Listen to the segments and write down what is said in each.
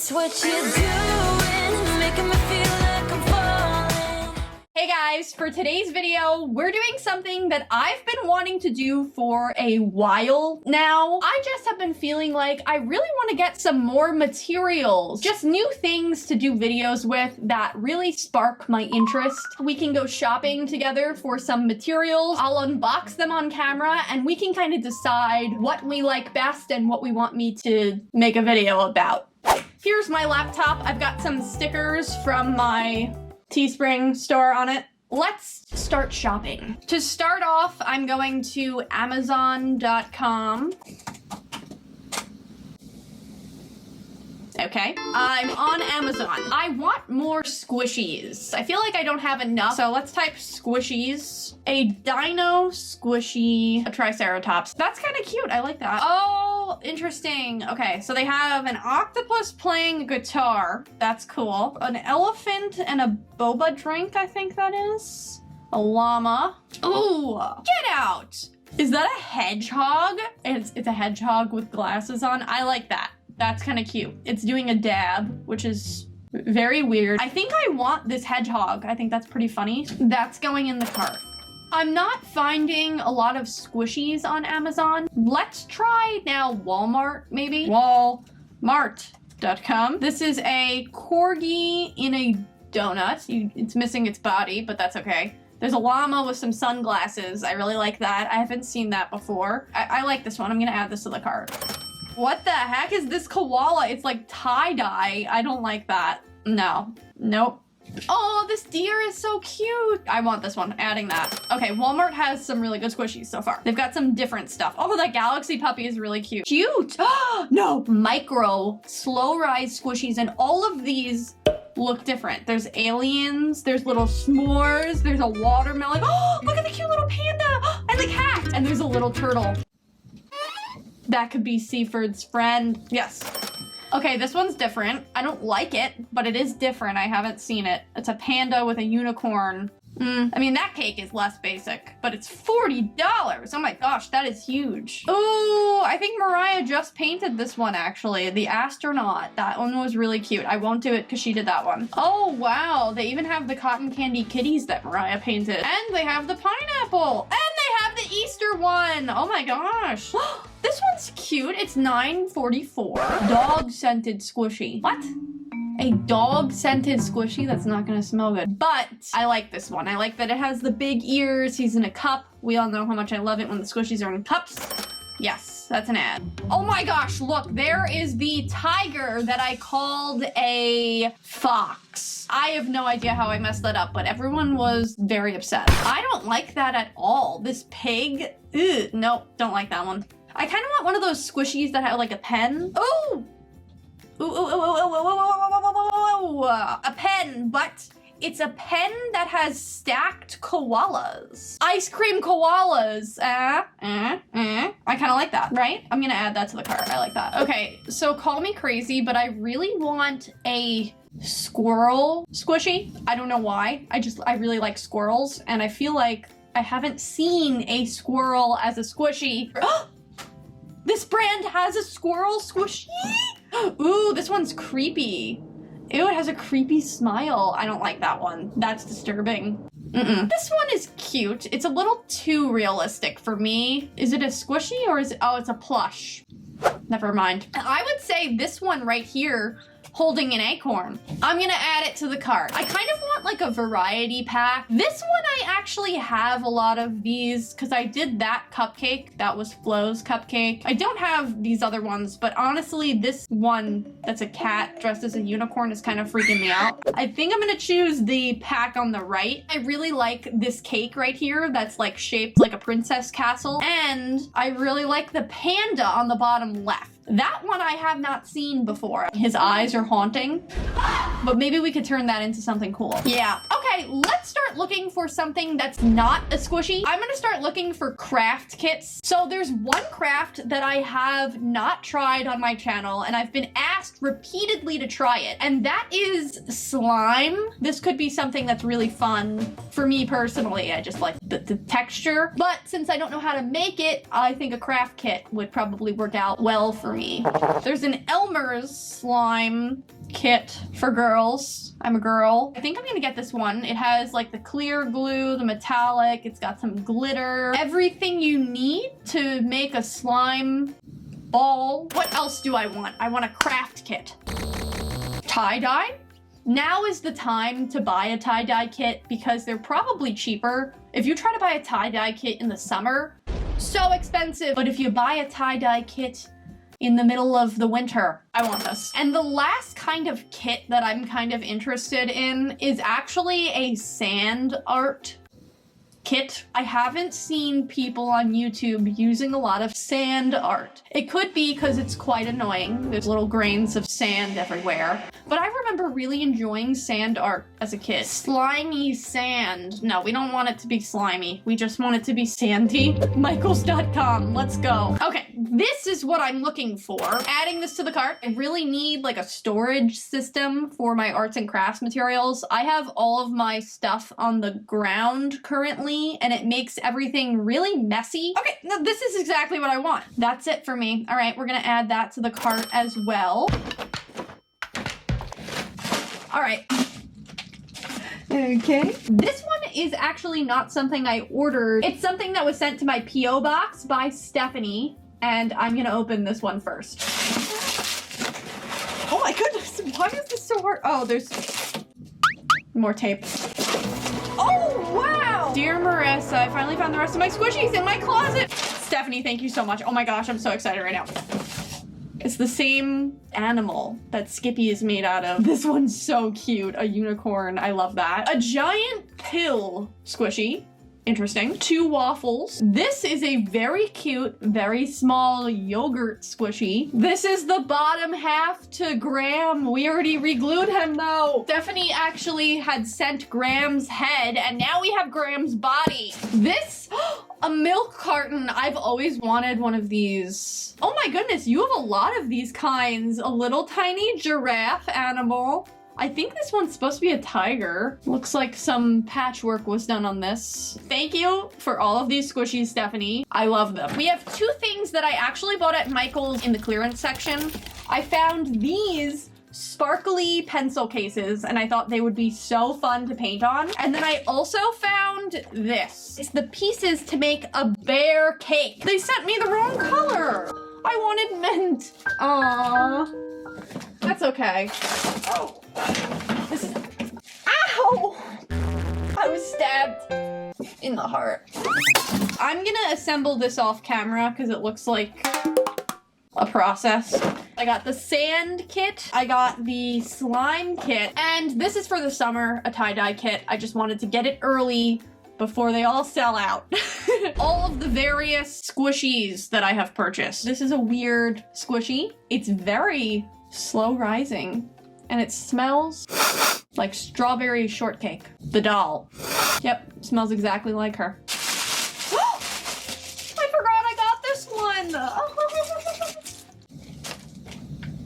It's what you're doing, making me feel like I'm falling. Hey guys, for today's video, we're doing something that I've been wanting to do for a while now. I just have been feeling like I really want to get some more materials, just new things to do videos with that really spark my interest. We can go shopping together for some materials. I'll unbox them on camera and we can kind of decide what we like best and what we want me to make a video about. Here's my laptop. I've got some stickers from my Teespring store on it. Let's start shopping. To start off, I'm going to Amazon.com. Okay, I'm on Amazon. I want more squishies. I feel like I don't have enough, so let's type squishies. A dino squishy, a triceratops. That's kind of cute, I like that. Oh, interesting. Okay, so they have an octopus playing guitar. That's cool. An elephant and a boba drink, I think that is. A llama. Ooh, get out. Is that a hedgehog? It's a hedgehog with glasses on. I like that. That's kind of cute. It's doing a dab, which is very weird. I think I want this hedgehog. I think that's pretty funny. That's going in the cart. I'm not finding a lot of squishies on Amazon. Let's try now Walmart, maybe? Walmart.com. This is a corgi in a donut. It's missing its body, but that's okay. There's a llama with some sunglasses. I really like that. I haven't seen that before. I like this one. I'm gonna add this to the cart. What the heck is this koala? It's like tie-dye. I don't like that. No. Nope. Oh, this deer is so cute. I want this one. Adding that. Okay, Walmart has some really good squishies so far. They've got some different stuff. Oh, that galaxy puppy is really cute. Cute. No. Micro slow rise squishies, and all of these look different. There's aliens, there's little s'mores, there's a watermelon. Oh, look at the cute little panda and the cat. And there's a little turtle. That could be Seaford's friend. Yes. Okay, this one's different. I don't like it, but it is different. I haven't seen it. It's a panda with a unicorn. I mean, that cake is less basic, but it's $40. Oh my gosh, that is huge. Ooh, I think Mariah just painted this one, actually. The astronaut. That one was really cute. I won't do it because she did that one. Oh, wow. They even have the cotton candy kitties that Mariah painted. And they have the pineapple. And they have the Easter one. Oh my gosh. This one's cute. It's $9.44. Dog-scented squishy. What? A dog-scented squishy? That's not gonna smell good. But I like this one. I like that it has the big ears. He's in a cup. We all know how much I love it when the squishies are in cups. Yes, that's an ad. Oh my gosh, look, there is the tiger that I called a fox. I have no idea how I messed that up, but everyone was very upset. I don't like that at all. This pig, ugh, nope, don't like that one. I kind of want one of those squishies that have like a pen. Ooh! Ooh, ooh, ooh, ooh, ooh, ooh, ooh, ooh, ooh, a pen, but it's a pen that has stacked koalas. Ice cream koalas. I kind of like that, right? I'm gonna add that to the cart. I like that. Okay, so call me crazy, but I really want a squirrel squishy. I don't know why. I really like squirrels, and I feel like I haven't seen a squirrel as a squishy. This brand has a squirrel squishy? Ooh, this one's creepy. Ew, it has a creepy smile. I don't like that one. That's disturbing. This one is cute. It's a little too realistic for me. Is it a squishy or is it, oh, it's a plush. Never mind. I would say this one right here, holding an acorn. I'm gonna add it to the cart. I kind of want like a variety pack. This one I actually have a lot of these because I did that cupcake. That was Flo's cupcake. I don't have these other ones, but honestly, this one that's a cat dressed as a unicorn is kind of freaking me out. I think I'm gonna choose the pack on the right. I really like this cake right here that's like shaped like a princess castle. And I really like the panda on the bottom left. That one I have not seen before. His eyes are haunting, but maybe we could turn that into something cool. Yeah, okay. Okay, let's start looking for something that's not a squishy. I'm gonna start looking for craft kits. So there's one craft that I have not tried on my channel, and I've been asked repeatedly to try it, and that is slime. This could be something that's really fun for me personally. I just like the texture, but since I don't know how to make it, I think a craft kit would probably work out well for me. There's an Elmer's slime kit for girls. I'm a girl. I think I'm gonna get this one. It has like the clear glue, the metallic, it's got some glitter, everything you need to make a slime ball. What else do I want? I want a craft kit. Tie-dye? Now is the time to buy a tie-dye kit because they're probably cheaper. If you try to buy a tie-dye kit in the summer, so expensive. But if you buy a tie-dye kit in the middle of the winter, I want this. And the last kind of kit that I'm kind of interested in is actually a sand art kit. I haven't seen people on YouTube using a lot of sand art. It could be because it's quite annoying. There's little grains of sand everywhere. But I remember really enjoying sand art as a kid. Slimy sand. No, we don't want it to be slimy. We just want it to be sandy. Michaels.com. Let's go. Okay, this is what I'm looking for. Adding this to the cart. I really need like a storage system for my arts and crafts materials. I have all of my stuff on the ground currently, and it makes everything really messy. Okay, no, this is exactly what I want. That's it for me. All right, we're gonna add that to the cart as well. All right. Okay. This one is actually not something I ordered. It's something that was sent to my P.O. box by Stephanie, and I'm gonna open this one first. Oh my goodness, why is this so hard? Oh, there's more tape. Oh, wow! Dear Marissa, I finally found the rest of my squishies in my closet. Stephanie, thank you so much. Oh my gosh, I'm so excited right now. It's the same animal that Skippy is made out of. This one's so cute. A unicorn. I love that. A giant pill squishy. Interesting. 2 waffles. This is a very cute, very small yogurt squishy. This is the bottom half to Graham. We already re-glued him though. Stephanie actually had sent Graham's head, and now we have Graham's body. This, a milk carton. I've always wanted one of these. Oh my goodness, you have a lot of these kinds. A little tiny giraffe animal. I think this one's supposed to be a tiger. Looks like some patchwork was done on this. Thank you for all of these squishies, Stephanie. I love them. We have 2 things that I actually bought at Michael's in the clearance section. I found these sparkly pencil cases, and I thought they would be so fun to paint on. And then I also found this. It's the pieces to make a bear cake. They sent me the wrong color. I wanted mint. Aww. That's okay. Oh, this is, ow! I was stabbed in the heart. I'm gonna assemble this off camera because it looks like a process. I got the sand kit, I got the slime kit, and this is for the summer, a tie-dye kit. I just wanted to get it early before they all sell out. All of the various squishies that I have purchased. This is a weird squishy. It's very slow rising, and it smells like strawberry shortcake. The doll. Yep, smells exactly like her. I forgot I got this one!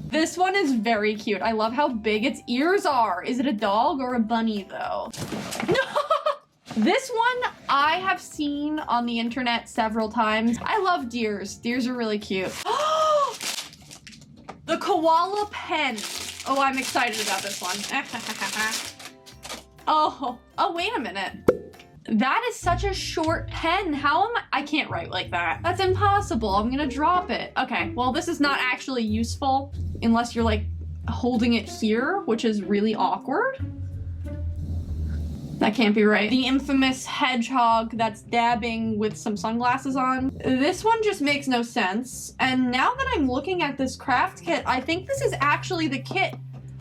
This one is very cute. I love how big its ears are. Is it a dog or a bunny though? This one I have seen on the internet several times. I love deers. Deers are really cute. The koala pen. Oh, I'm excited about this one. Oh, wait a minute. That is such a short pen. How am I can't write like that. That's impossible. I'm gonna drop it. Okay, well, this is not actually useful unless you're like holding it here, which is really awkward. That can't be right. The infamous hedgehog that's dabbing with some sunglasses on. This one just makes no sense. And now that I'm looking at this craft kit, I think this is actually the kit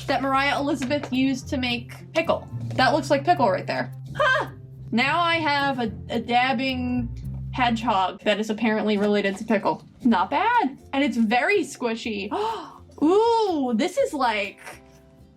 that Mariah Elizabeth used to make Pickle. That looks like Pickle right there. Huh! Now I have a dabbing hedgehog that is apparently related to Pickle. Not bad. And it's very squishy. Ooh, this is like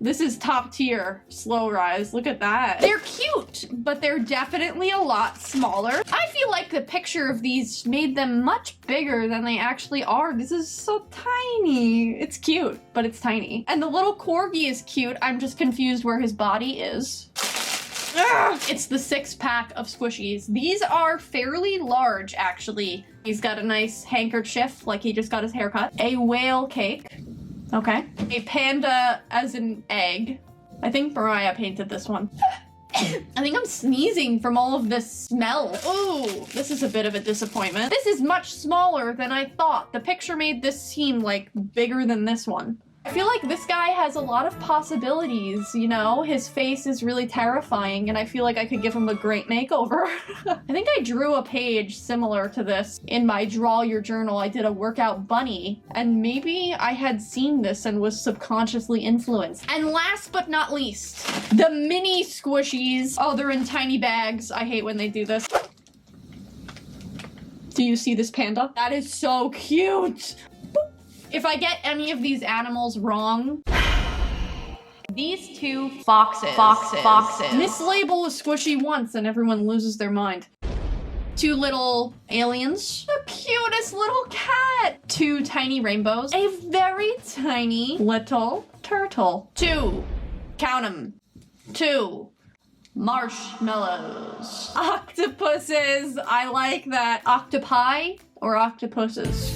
This is top tier slow rise. Look at that. They're cute, but they're definitely a lot smaller. I feel like the picture of these made them much bigger than they actually are. This is so tiny. It's cute, but it's tiny. And the little corgi is cute. I'm just confused where his body is. Ugh. It's the 6-pack of Squishies. These are fairly large, actually. He's got a nice handkerchief, like he just got his hair cut. A whale cake. Okay. A panda as an egg. I think Mariah painted this one. I think I'm sneezing from all of this smell. Ooh, this is a bit of a disappointment. This is much smaller than I thought. The picture made this seem like bigger than this one. I feel like this guy has a lot of possibilities, you know? His face is really terrifying, and I feel like I could give him a great makeover. I think I drew a page similar to this in my Draw Your Journal. I did a workout bunny, and maybe I had seen this and was subconsciously influenced. And last but not least, the mini Squishies. Oh, they're in tiny bags. I hate when they do this. Do you see this panda? That is so cute. If I get any of these animals wrong, these two foxes. Mislabel a squishy once and everyone loses their mind. 2 little aliens. The cutest little cat. 2 tiny rainbows. A very tiny little turtle. 2. Count 'em. 2. Marshmallows. Octopuses. I like that. Octopi or octopuses?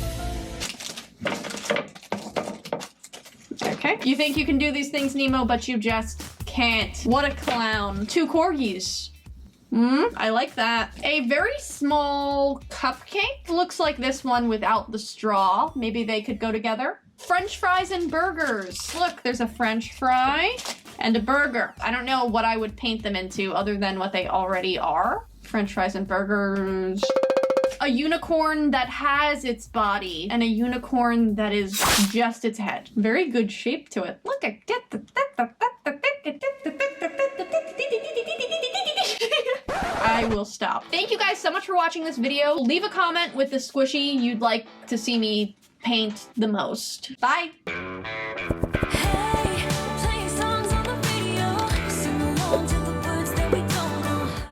Okay. You think you can do these things, Nemo, but you just can't. What a clown. 2 corgis. I like that. A very small cupcake. Looks like this one without the straw. Maybe they could go together. French fries and burgers. Look, there's a French fry and a burger. I don't know what I would paint them into other than what they already are. French fries and burgers. A unicorn that has its body and a unicorn that is just its head. Very good shape to it. Look at I will stop. Thank you guys so much for watching this video. Leave a comment with the squishy you'd like to see me paint the most. Bye!